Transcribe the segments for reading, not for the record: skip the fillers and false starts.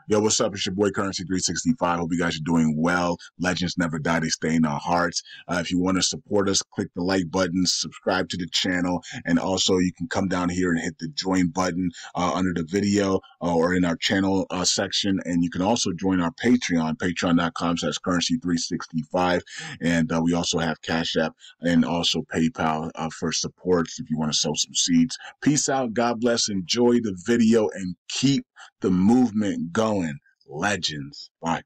Yo, what's up? It's your boy Currency 365. Hope you guys are doing well. Legends never die, they stay in our hearts. If you want to support us, click the like button, subscribe to the channel, and also you can come down here and hit the join button under the video or in our channel section. And you can also join our Patreon, patreon.com/currency365. And we also have Cash App and also PayPal for supports if you want to sow some seeds. Peace out. God bless. Enjoy the video and keep the movement going. Legends. Bye.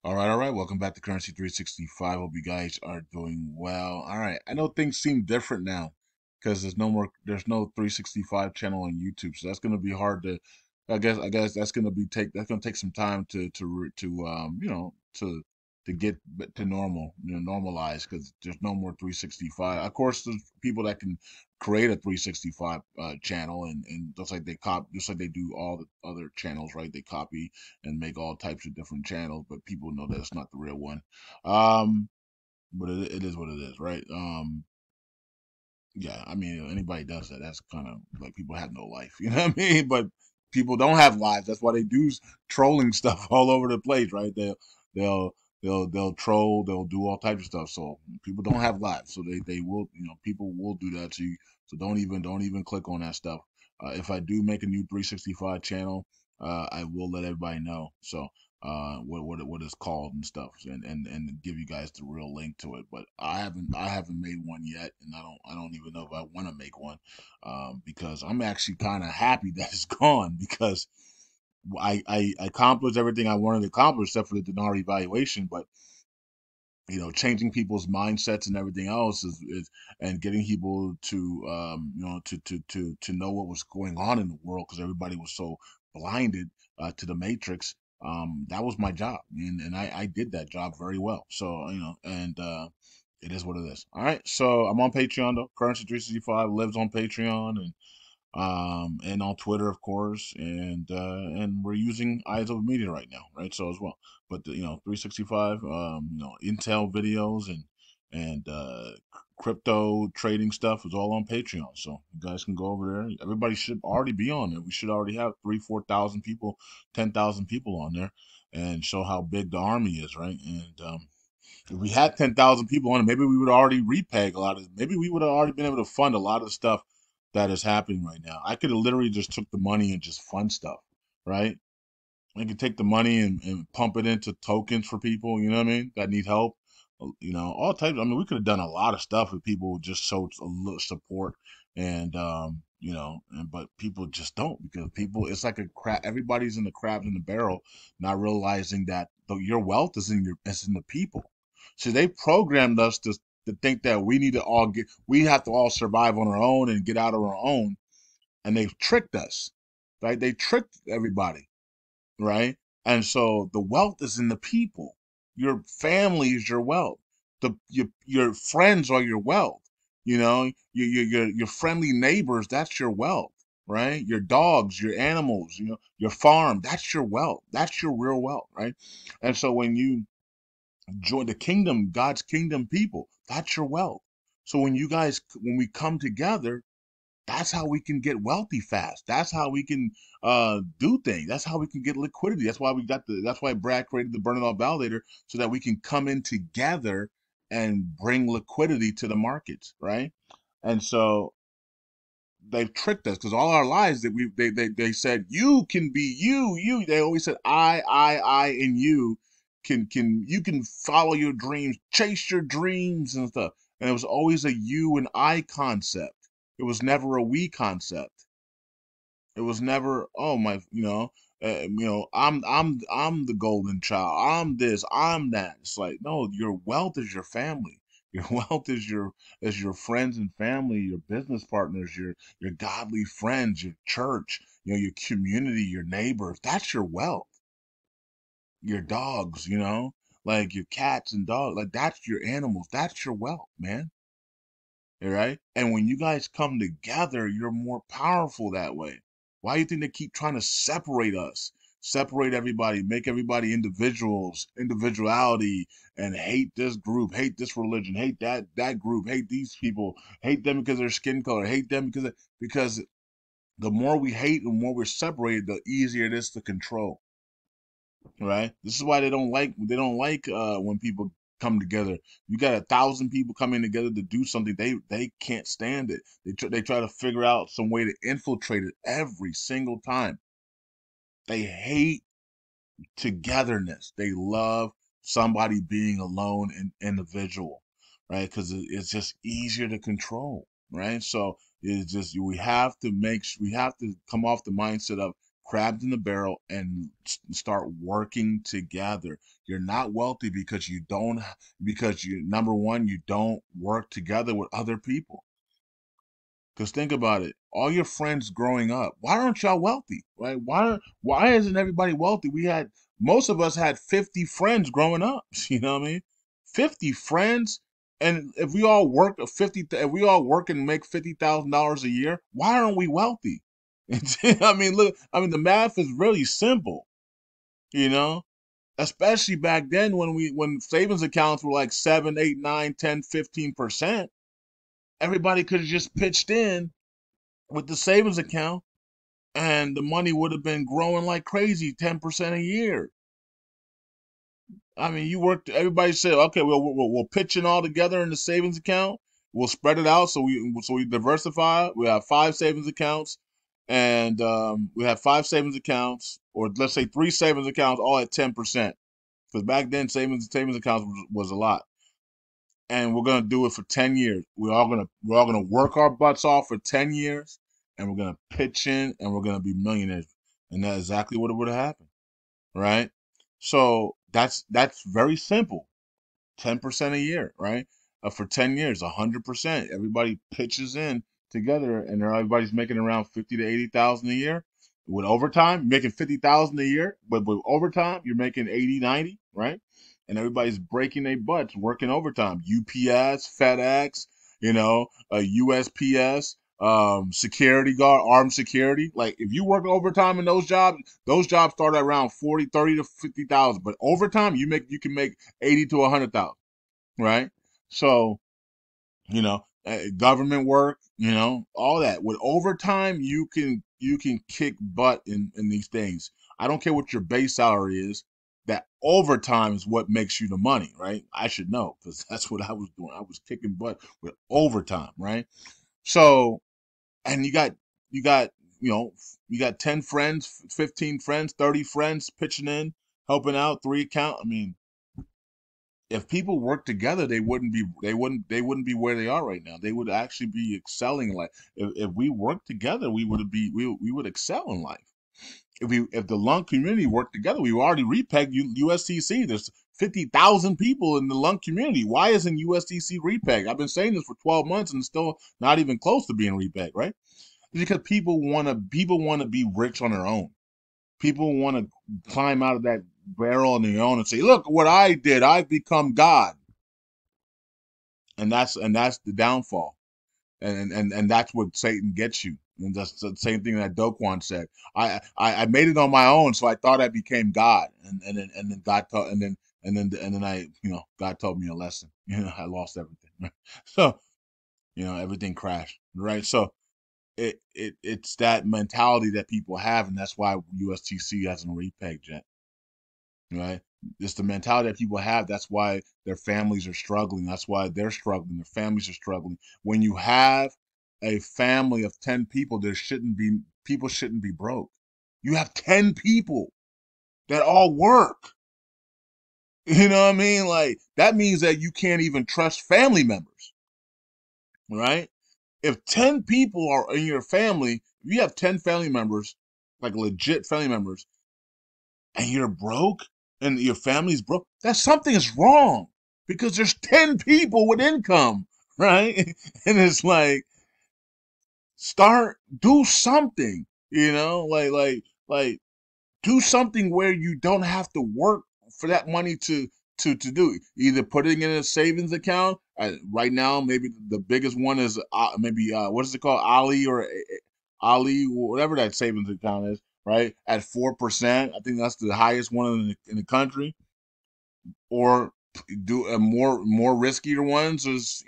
All right. Welcome back to Currency 365. Hope you guys are doing well. All right. I know things seem different now because there's no 365 channel on YouTube. So that's going to be hard to, I guess that's going to that's going to take some time to get to normal, normalize because there's no more 365. Of course, there's people that can create a 365 channel and just like they do all the other channels, right? They copy and make all types of different channels, but people know that it's not the real one. But it is what it is, right? Yeah, I mean, anybody does that, that's kind of like people have no life, you know what I mean? But people don't have lives. That's why they do trolling stuff all over the place, right? They'll they'll troll, they'll do all types of stuff. So people don't have lives, so they will, people will do that to you. So don't even click on that stuff. If I do make a new 365 channel, I will let everybody know. So what it's called and stuff, and give you guys the real link to it. But I haven't made one yet, and I don't even know if I want to make one, because I'm actually kind of happy that it's gone because I accomplished everything I wanted to accomplish except for the dinar evaluation. But changing people's mindsets and everything else is and getting people to to know what was going on in the world because everybody was so blinded to the matrix. That was my job, and I did that job very well. So and it is what it is. All right, so I'm on Patreon though. Currency 365 lives on Patreon and on Twitter, of course, and we're using Eyes of Media right now, right? So as well, but 365, Intel videos and crypto trading stuff is all on Patreon. So you guys can go over there. Everybody should already be on there. We should already have 3,000, 4,000 people, 10,000 people on there, and show how big the army is, right? And if we had 10,000 people on it, maybe we would already repeg a lot of. Maybe we would have already been able to fund a lot of stuff that is happening right now. I could have literally just took the money and just fund stuff, right? I could take the money and pump it into tokens for people, you know what I mean, that need help. All types. I mean, we could have done a lot of stuff if people would just show a little support and but people just don't because people it's like a crab everybody's in the crabs in the barrel, not realizing that your wealth is in the people. So they programmed us to think that we have to all survive on our own and get out of our own, and they've tricked us, right? They tricked everybody, right? And so the wealth is in the people. Your family is your wealth. Your friends are your wealth. Your friendly neighbors, that's your wealth, right? Your dogs, your animals, your farm, that's your wealth. That's your real wealth, right? And so when you join the kingdom, God's kingdom people, that's your wealth. So when we come together, that's how we can get wealthy fast. That's how we can do things. That's how we can get liquidity. That's why Brad created the Burn It All Validator so that we can come in together and bring liquidity to the markets, right? And so they've tricked us because all our lives that they said you can be you. They always said I, and you can follow your dreams, chase your dreams and stuff. And it was always a you and I concept. It was never a we concept. It was never, oh my, I'm the golden child. I'm this, I'm that. It's like, no, your wealth is your family. Your wealth is your friends and family, your business partners, your godly friends, your church, your community, your neighbors. That's your wealth. Your dogs, like your cats and dogs, like that's your animals. That's your wealth, man. All right. And when you guys come together, you're more powerful that way. Why do you think they keep trying to separate us? separate everybody, make everybody individuality, and hate this group, hate this religion, hate that group, hate these people, hate them because of their skin color, hate them because the more we hate and more we're separated, the easier it is to control. Right? This is why they don't like when people come together. You got 1,000 people coming together to do something, they can't stand it. They try to figure out some way to infiltrate it every single time. They hate togetherness. They love somebody being alone and individual, right? Because it's just easier to control, right? So it's just we have to come off the mindset of crabs in the barrel and start working together. You're not wealthy because you number one, you don't work together with other people. Because think about it, all your friends growing up, why aren't y'all wealthy? Right? Why isn't everybody wealthy? Most of us had 50 friends growing up. You know what I mean? 50 friends, and if we all work and make $50,000 a year, why aren't we wealthy? I mean, look, I mean the math is really simple. You know, especially back then when savings accounts were like 7, 8, 9, 10, 15%. Everybody could have just pitched in with the savings account, and the money would have been growing like crazy, 10% a year. I mean, everybody said, okay, we'll pitch in all together in the savings account. We'll spread it out so we diversify. We have five savings accounts, and we have five savings accounts, or let's say three savings accounts, all at 10%. Because back then, savings accounts was a lot, and we're gonna do it for 10 years. We're all gonna work our butts off for 10 years, and we're gonna pitch in, and we're gonna be millionaires. And that's exactly what would have happened, right? So that's very simple. 10% a year, right? For 10 years, 100%. Everybody pitches in together, and everybody's making around 50 to 80,000 a year. With overtime, you're making 50,000 a year, but with overtime, you're making 80, 90, right? And everybody's breaking their butts working overtime. UPS, FedEx, USPS, security guard, armed security. Like if you work overtime in those jobs start at around 40, 30 to 50,000. But overtime, you can make 80 to 100,000, right? So, government work, all that. With overtime, you can kick butt in these things. I don't care what your base salary is. That overtime is what makes you the money, right? I should know because that's what I was doing. I was kicking butt with overtime, right? So, and you got you got 10 friends, 15 friends, 30 friends pitching in, helping out, three account. I mean, if people work together, they wouldn't be where they are right now. They would actually be excelling in life. If we work together, we would excel in life. If the LUNC community worked together, we already repegged USTC. There's 50,000 people in the LUNC community. Why isn't USTC repegged? I've been saying this for 12 months and still not even close to being repegged, right? It's because people wanna be rich on their own. People want to climb out of that barrel on their own and say, "Look what I did! I've become God," and that's the downfall, and that's what Satan gets you. And that's the same thing that Doquan said. I made it on my own, so I thought I became God, and then God taught, and then God told me a lesson. I lost everything. So everything crashed. Right. So it's that mentality that people have, and that's why USTC hasn't repegged yet. Right? It's the mentality that people have. That's why their families are struggling. That's why they're struggling. Their families are struggling. When you have a family of 10 people, people shouldn't be broke. You have 10 people that all work. You know what I mean? Like that means that you can't even trust family members, right? If 10 people are in your family, if you have 10 family members, like legit family members, and you're broke and your family's broke, that something is wrong because there's 10 people with income, right? And it's like, do something, like do something where you don't have to work for that money to do it. Either putting it in a savings account. Right now, maybe the biggest one is maybe what is it called, Ali, or Ali, whatever that savings account is. right? At 4%. I think that's the highest one in the country. Or do a more riskier ones is,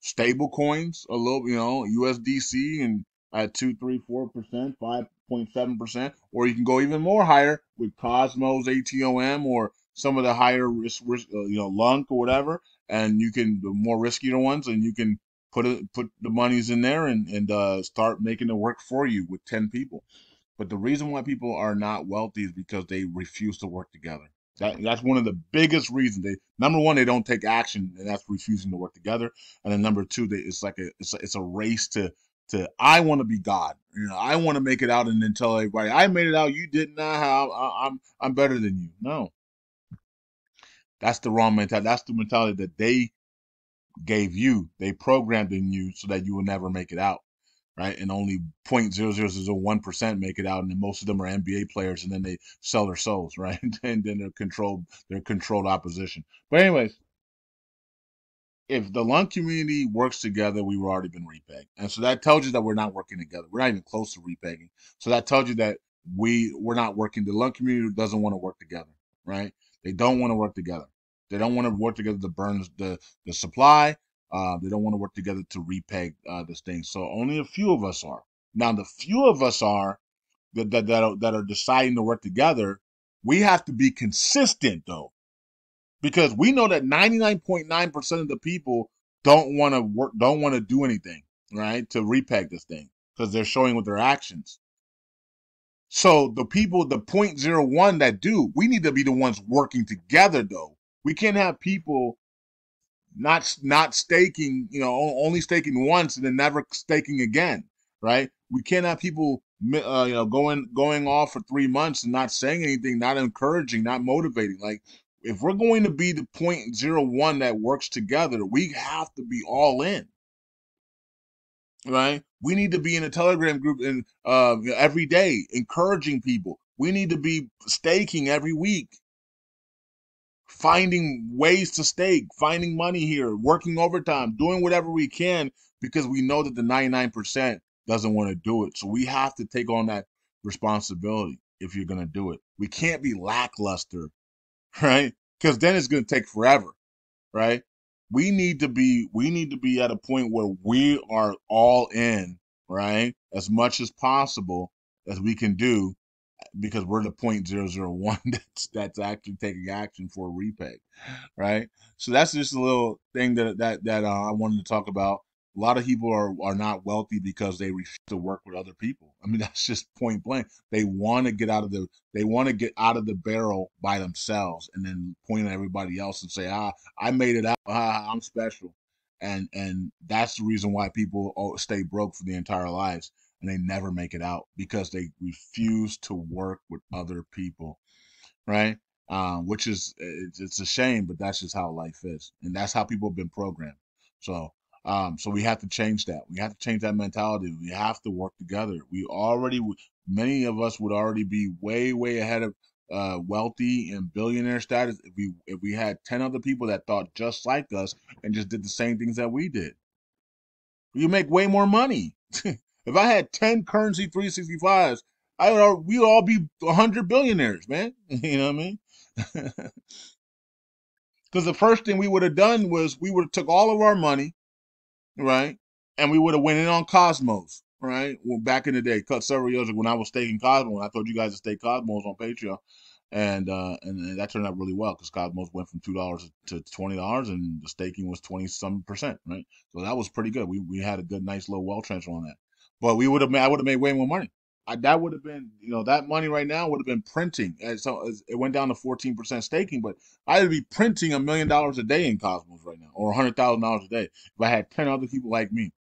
stable coins, a little, USDC and at 2, 3, 4%, 5.7%, or you can go even more higher with Cosmos, ATOM, or some of the higher risk LUNC or whatever, and you can the more riskier ones, and you can put the monies in there and start making it work for you with 10 people. But the reason why people are not wealthy is because they refuse to work together. That's one of the biggest reasons. They number one, they don't take action, and that's refusing to work together. And then number two, it's like it's a race to I want to be God. I want to make it out and then tell everybody I made it out. You didn't. I'm better than you. No, that's the wrong mentality. That's the mentality that they gave you. They programmed in you so that you will never make it out, right? And only 0.0001% make it out, and then most of them are NBA players, and then they sell their souls, right? And then they're controlled opposition. But anyways, if the LUNC community works together, we would already been repegged. And so that tells you that we're not working together. We're not even close to repegging. So that tells you that we're not working. The LUNC community doesn't want to work together, right? They don't want to work together. They don't want to work together to burn the supply. They don't want to work together to repeg this thing. So only a few of us are. Now the few of us are that are deciding to work together. We have to be consistent though, because we know that 99.9% of the people don't want to work, don't want to do anything, right, to repeg this thing because they're showing with their actions. So the people, the 0.01 that do, we need to be the ones working together though. We can't have people not staking, only staking once and then never staking again, right? We can't have people, going off for 3 months and not saying anything, not encouraging, not motivating. Like, if we're going to be the 0.01 that works together, we have to be all in, right? We need to be in a Telegram group and every day, encouraging people. We need to be staking every week, finding ways to stake, finding money here, working overtime, doing whatever we can because we know that the 99% doesn't want to do it. So we have to take on that responsibility if you're going to do it. We can't be lackluster, right? Because then it's going to take forever, right? We need to be at a point where we are all in, right? As much as possible as we can do because we're the 0.001 that's actually taking action for a repay, right? So that's just a little thing that I wanted to talk about. A lot of people are not wealthy because they refuse to work with other people. I mean, that's just point blank. They want to get out of the barrel by themselves and then point at everybody else and say, I made it out. I'm special. And that's the reason why people stay broke for the entire lives and they never make it out because they refuse to work with other people, right? Which is it's a shame, but that's just how life is, and that's how people have been programmed. So we have to change that. We have to change that mentality. We have to work together. Many of us would already be way, way ahead of wealthy and billionaire status if we had 10 other people that thought just like us and just did the same things that we did. You make way more money. If I had 10 currency 365s, we would all be 100 billionaires, man. You know what I mean? Because the first thing we would have done was we would have took all of our money, right? And we would have went in on Cosmos, right? Well, back in the day, several years ago when I was staking Cosmos, I told you guys to stake Cosmos on Patreon. And that turned out really well because Cosmos went from $2 to $20, and the staking was 20-some%, right? So that was pretty good. We had a good, nice little wealth transfer on that. But I would have made way more money. That would have been, that money right now would have been printing. And so it went down to 14% staking, but I would be printing $1 million a day in Cosmos right now, or $100,000 a day if I had 10 other people like me.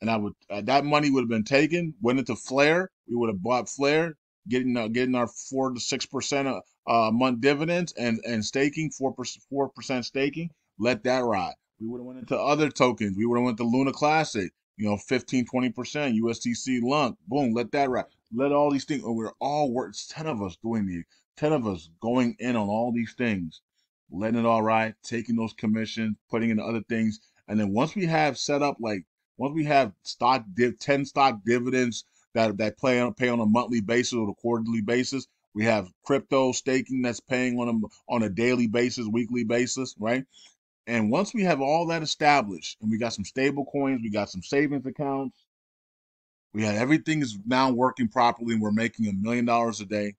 And I would that money would have been taken, went into Flare. We would have bought Flare, getting our 4 to 6% a month dividends and staking 4% staking. Let that ride. We would have went into other tokens. We would have went to Luna Classic. 15-20% USDC LUNC. Boom, let that ride. Let all these things. We're all work. It's 10 of us doing 10 of us going in on all these things, letting it all ride, taking those commissions, putting in other things, and then once we have set up once we have 10 stock dividends that pay on a monthly basis or a quarterly basis. We have crypto staking that's paying on a daily basis, weekly basis, right? And once we have all that established, and we got some stable coins, we got some savings accounts, we had everything is now working properly, and we're making $1 million a day,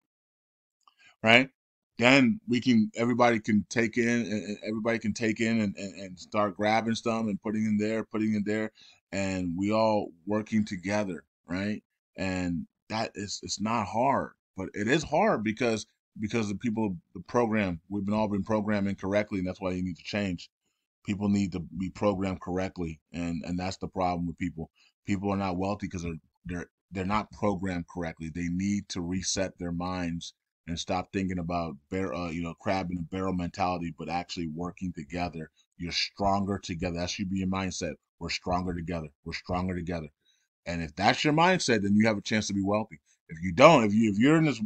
right? Then we can everybody can take in and everybody can take in and start grabbing stuff and putting in there, and we all working together, right? And that is it's not hard, but it is hard because the people the program we've been all been programmed incorrectly, and that's why you need to change. People need to be programmed correctly, and that's the problem with people. People are not wealthy because they're not programmed correctly. They need to reset their minds and stop thinking about crab in a barrel mentality, but actually working together. You're stronger together. That should be your mindset. We're stronger together. We're stronger together. And if that's your mindset, then you have a chance to be wealthy. If you don't, if you're in this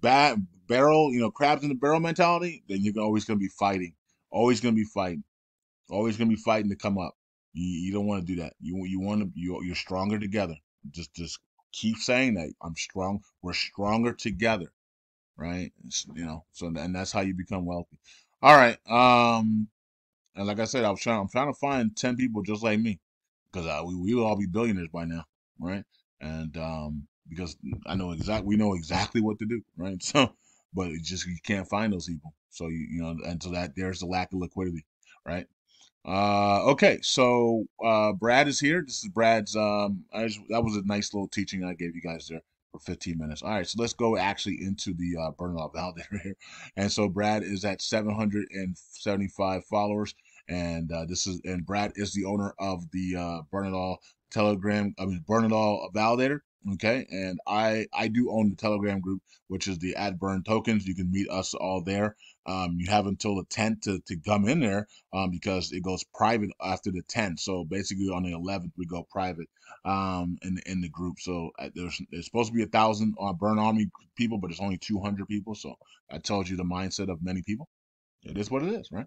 bad barrel, crabs in the barrel mentality, then you're always going to be fighting. Always going to be fighting. Always gonna be fighting to come up. You don't want to do that. You want to you're stronger together. Just keep saying that. I'm strong. We're stronger together, right? So and that's how you become wealthy. All right. And like I said, I'm trying to find 10 people just like me, because we will all be billionaires by now, right? And because we know exactly what to do, right? So, but it's just you can't find those people. So and so that there's a lack of liquidity, right? Okay, so Brad is here. This is Brad's. That was a nice little teaching I gave you guys there for 15 minutes. All right, so let's go actually into the burnout validator here. And so Brad is at 775 followers, and Brad is the owner of the Burn It All Burn It All validator. Okay, and I do own the Telegram group, which is the @burn tokens. You can meet us all there. You have until the 10th to come in there, because it goes private after the 10th. So basically on the 11th we go private in the group. So there's supposed to be 1,000 Burn Army people, but it's only 200 people. So I told you the mindset of many people. It is what it is, right?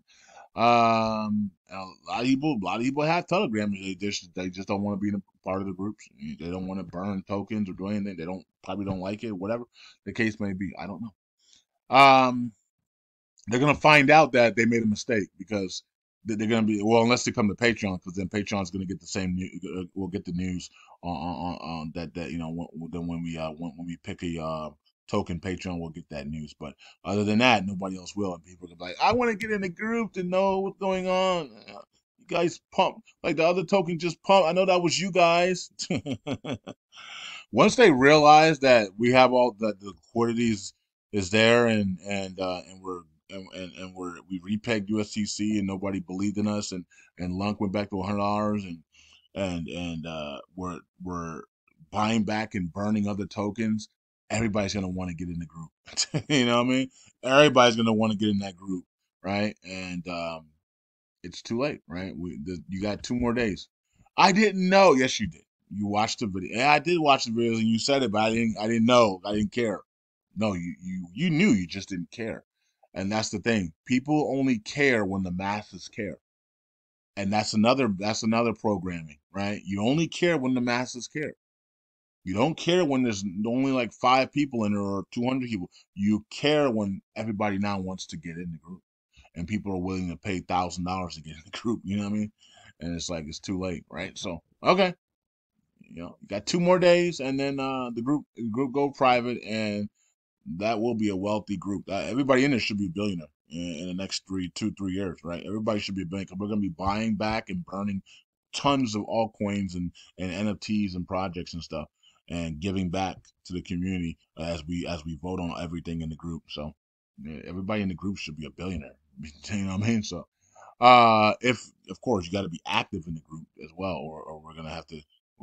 A lot of people have Telegram. They just don't want to be in a part of the groups. They don't want to burn tokens or do anything. They probably don't like it, whatever the case may be. I don't know. They're gonna find out that they made a mistake, because they're gonna be, well, unless they come to Patreon, because then Patreon's gonna get the same news. We'll get the news on that when we pick a token Patreon, we'll get that news. But other than that, nobody else will. And people are gonna be like, I want to get in the group to know what's going on. You guys pump like the other token just pump. I know that was you guys. Once they realize that we have all that the liquidities is there, we repegged USTC and nobody believed in us, and LUNC went back to $100, we're buying back and burning other tokens. Everybody's gonna want to get in the group. You know what I mean? Everybody's gonna want to get in that group, right? And it's too late, right? You got 2 more days. I didn't know. Yes, you did. You watched the video. Yeah, I did watch the video, and you said it, but I didn't. I didn't know. I didn't care. No, you knew. You just didn't care, and that's the thing. People only care when the masses care, and that's another programming, right? You only care when the masses care. You don't care when there's only like 5 people in there or 200 people. You care when everybody now wants to get in the group, and people are willing to pay $1,000 to get in the group. You know what I mean? And it's like it's too late, right? So okay, you got 2 more days, and then the group go private, and that will be a wealthy group. Everybody in there should be a billionaire in the next 3 years, right? Everybody should be a billionaire. We're going to be buying back and burning tons of altcoins and NFTs and projects and stuff, and giving back to the community as we vote on everything in the group. So yeah, everybody in the group should be a billionaire. You know what I mean? So if of course you got to be active in the group as well, or we're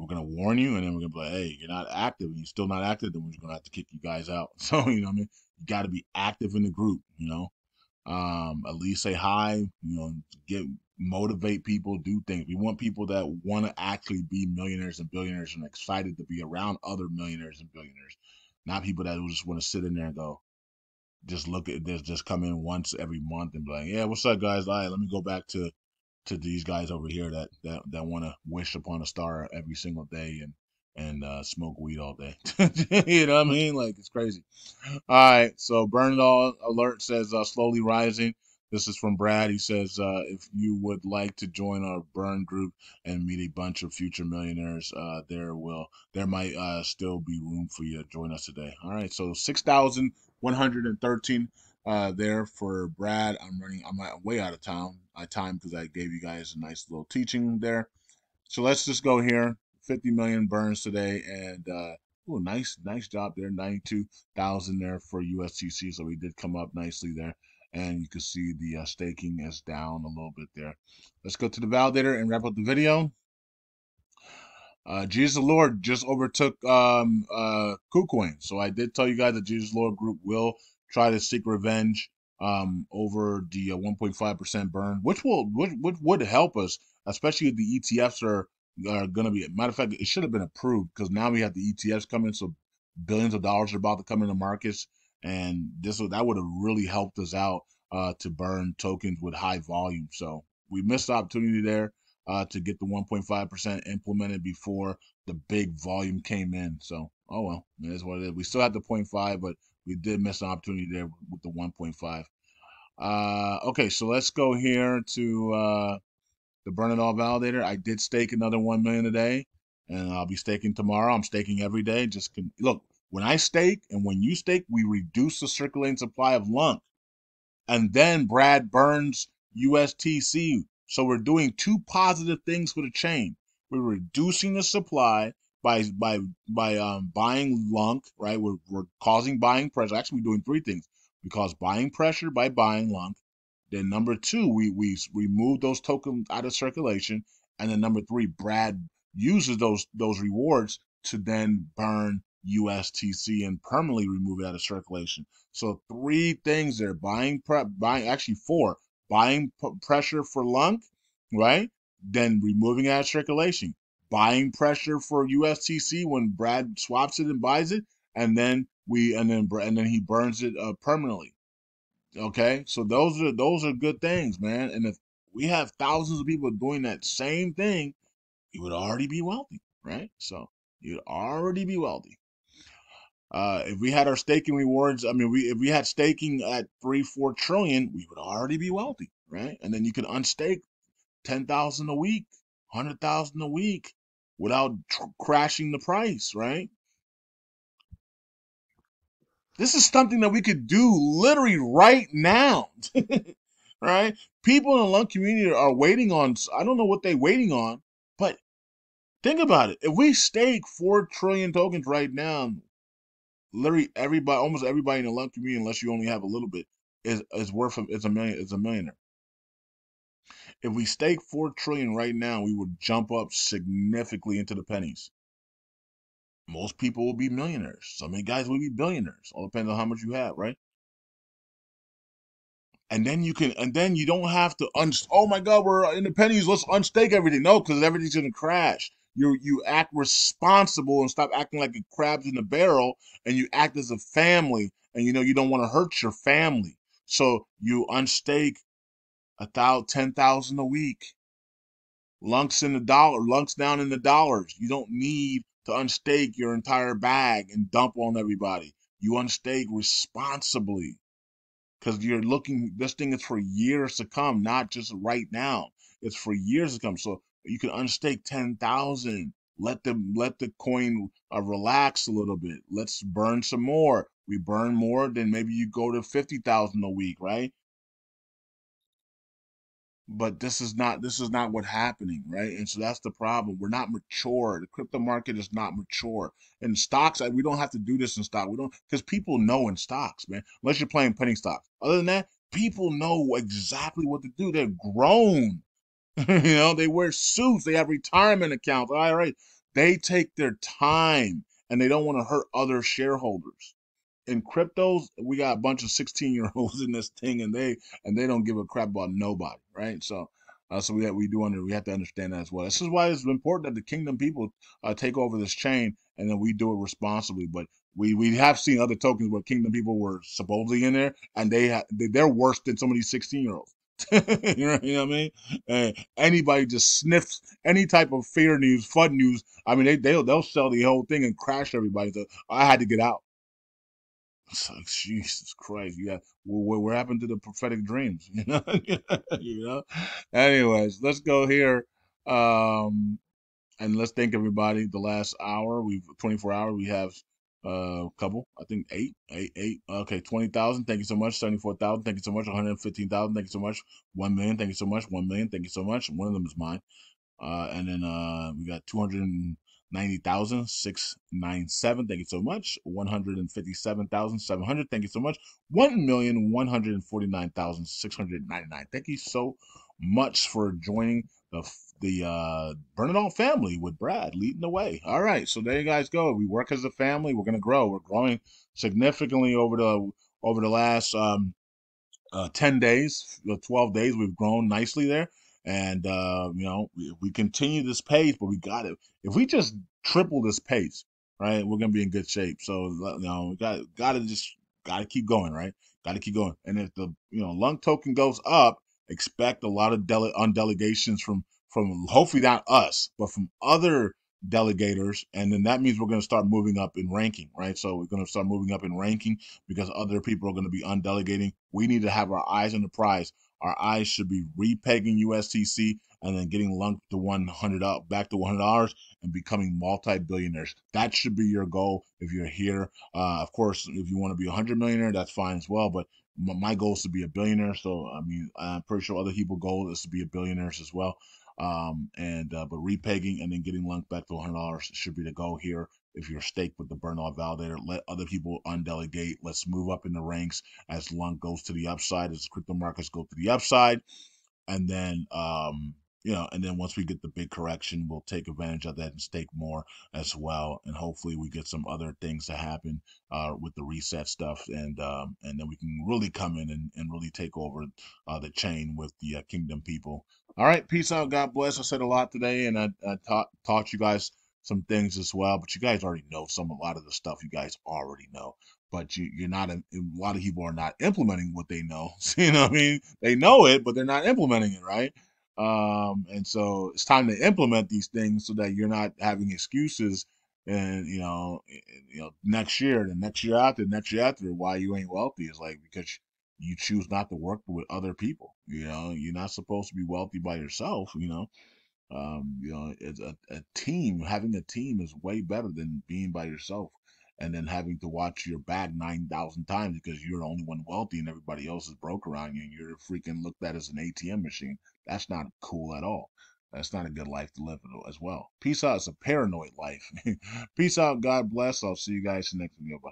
gonna warn you, and then we're gonna be like, hey, you're not active, and you're still not active, then we're just gonna have to kick you guys out. So you know what I mean? You got to be active in the group. At least say hi. Get motivate people, do things. We want people that want to actually be millionaires and billionaires and excited to be around other millionaires and billionaires, not people that just want to sit in there and go, just look at this, just come in once every month and be like, yeah, what's up, guys? All right, let me go back to these guys over here that want to wish upon a star every single day, and smoke weed all day. You know what I mean? Like, it's crazy. All right, so burn it all alert says slowly rising. This is from Brad. He says if you would like to join our burn group and meet a bunch of future millionaires, there might still be room for you to join us today. All right, so 6,113 there for Brad. I'm way out of town. I timed because I gave you guys a nice little teaching there. So let's just go here. 50 million burns today, and oh, nice job there. 92,000 there for USTC. So we did come up nicely there, and you can see the staking is down a little bit there. Let's go to the validator and wrap up the video. Jesus Lord just overtook KuCoin. So I did tell you guys that Jesus Lord group will try to seek revenge over the 1.5% burn, which would help us, especially if the ETFs are going to be. Matter of fact, it should have been approved because now we have the ETFs coming, so billions of dollars are about to come into markets, and that would have really helped us out to burn tokens with high volume. So we missed the opportunity there to get the 1.5% implemented before the big volume came in. So, oh well, it is what it is. We still have the 0.5, but we did miss an opportunity there with the 1.5. Okay, so let's go here to the Burn It All Validator. I did stake another 1 million a day, and I'll be staking tomorrow. I'm staking every day. Look, when I stake and when you stake, we reduce the circulating supply of LUNC. And then Brad burns USTC. So we're doing two positive things for the chain. We're reducing the supply by buying LUNC, right? We're causing buying pressure. Actually, we're doing three things. We cause buying pressure by buying LUNC. Then number two, we remove those tokens out of circulation. And then number three, Brad uses those rewards to then burn USTC and permanently remove it out of circulation. So three things there: buying actually four: buying pressure for LUNC, right? Then removing it out of circulation, buying pressure for USTC when Brad swaps it and buys it, and then he burns it permanently. Okay, so those are good things, man. And if we have thousands of people doing that same thing, you would already be wealthy, right? So you'd already be wealthy. If we had our staking rewards, I mean, if we had staking at 3-4 trillion, we would already be wealthy, right? And then you can unstake 10,000 a week, 100,000 a week without crashing the price, right? This is something that we could do literally right now, right? People in the LUNC community are waiting on. I don't know what they're waiting on, but think about it. If we stake 4 trillion tokens right now, literally everybody, almost everybody in the LUNC community, unless you only have a little bit, is worth it's a million. It's a millionaire. If we stake 4 trillion right now, we would jump up significantly into the pennies. Most people will be millionaires. Some guys will be billionaires. All depends on how much you have, right? And then you don't have to oh my God, we're in the pennies, let's unstake everything. No, because everything's gonna crash. You act responsible and stop acting like a crabs in a barrel, and you act as a family, and you don't want to hurt your family. So you unstake 10,000 a week. Lunks down in the dollars. You don't need to unstake your entire bag and dump on everybody. You unstake responsibly because this thing is for years to come, not just right now. It's for years to come. So you can unstake 10,000. Let the coin relax a little bit. Let's burn some more. We burn more, then maybe you go to 50,000 a week, right? But this is not what's happening, right? And so that's the problem. We're not mature. The crypto market is not mature. In stocks, we don't have to do this in stock. We don't, because people know in stocks, man. Unless you're playing penny stocks. Other than that, people know exactly what to do. They're grown. They wear suits. They have retirement accounts, IRA. They take their time and they don't want to hurt other shareholders. In cryptos, we got a bunch of 16-year-olds in this thing, and they don't give a crap about nobody, right? So we have to understand that as well. This is why it's important that the kingdom people take over this chain, and then we do it responsibly. But we have seen other tokens where kingdom people were supposedly in there, and they're worse than some of these 16-year-olds. You know what I mean? Anybody just sniffs any type of fear news, fun news. I mean, they'll sell the whole thing and crash everybody. So I had to get out. It's like, Jesus Christ, yeah. What happened to the prophetic dreams? You know, you know. Anyways, let's go here. And let's thank everybody. The last hour, we've 24 hours. We have a couple. I think eight. Okay, 20,000. Thank you so much. 74,000. Thank you so much. 115,000. Thank you so much. 1 million. Thank you so much. 1 million. Thank you so much. One of them is mine. And then we got 290,697. Thank you so much. 157,700. Thank you so much. 1,149,699. Thank you so much for joining the Burn It All family with Brad leading the way. All right, so there you guys go. We work as a family. We're gonna grow. We're growing significantly over the last 10 days, 12 days, we've grown nicely there. And, we continue this pace, but we got it. If we just triple this pace, right, we're going to be in good shape. So, we got to keep going, right? Got to keep going. And if the, LUNC token goes up, expect a lot of undelegations from hopefully not us, but from other delegators. And then that means we're going to start moving up in ranking, right? So we're going to start moving up in ranking because other people are going to be undelegating. We need to have our eyes on the prize. Our eyes should be repegging USTC and then getting LUNC to 100 up, back to $100 and becoming multi-billionaires. That should be your goal if you're here. Of course, if you want to be a 100 millionaire, that's fine as well. But my goal is to be a billionaire. So, I mean, I'm pretty sure other people's goal is to be a billionaires as well. But repegging and then getting LUNC back to $100 should be the goal here. If you're staked with the burn off validator, let other people undelegate. Let's move up in the ranks as LUNC goes to the upside, as crypto markets go to the upside. And then, and then once we get the big correction, we'll take advantage of that and stake more as well. And hopefully we get some other things to happen with the reset stuff. And then we can really come in and really take over the chain with the kingdom people. All right. Peace out. God bless. I said a lot today and I taught you guys some things as well, but you guys already know a lot of the stuff you guys already know, but you're not, a lot of people are not implementing what they know. You know what I mean? They know it, but they're not implementing it, right? And so it's time to implement these things so that you're not having excuses and, next year, the next year after, why you ain't wealthy is like, because you choose not to work with other people. You're not supposed to be wealthy by yourself, it's a team. Having a team is way better than being by yourself and then having to watch your back 9,000 times because you're the only one wealthy and everybody else is broke around you and you're freaking looked at as an ATM machine. That's not cool at all. That's not a good life to live as well. Peace out. It's a paranoid life. Peace out. God bless. I'll see you guys next video. Bye.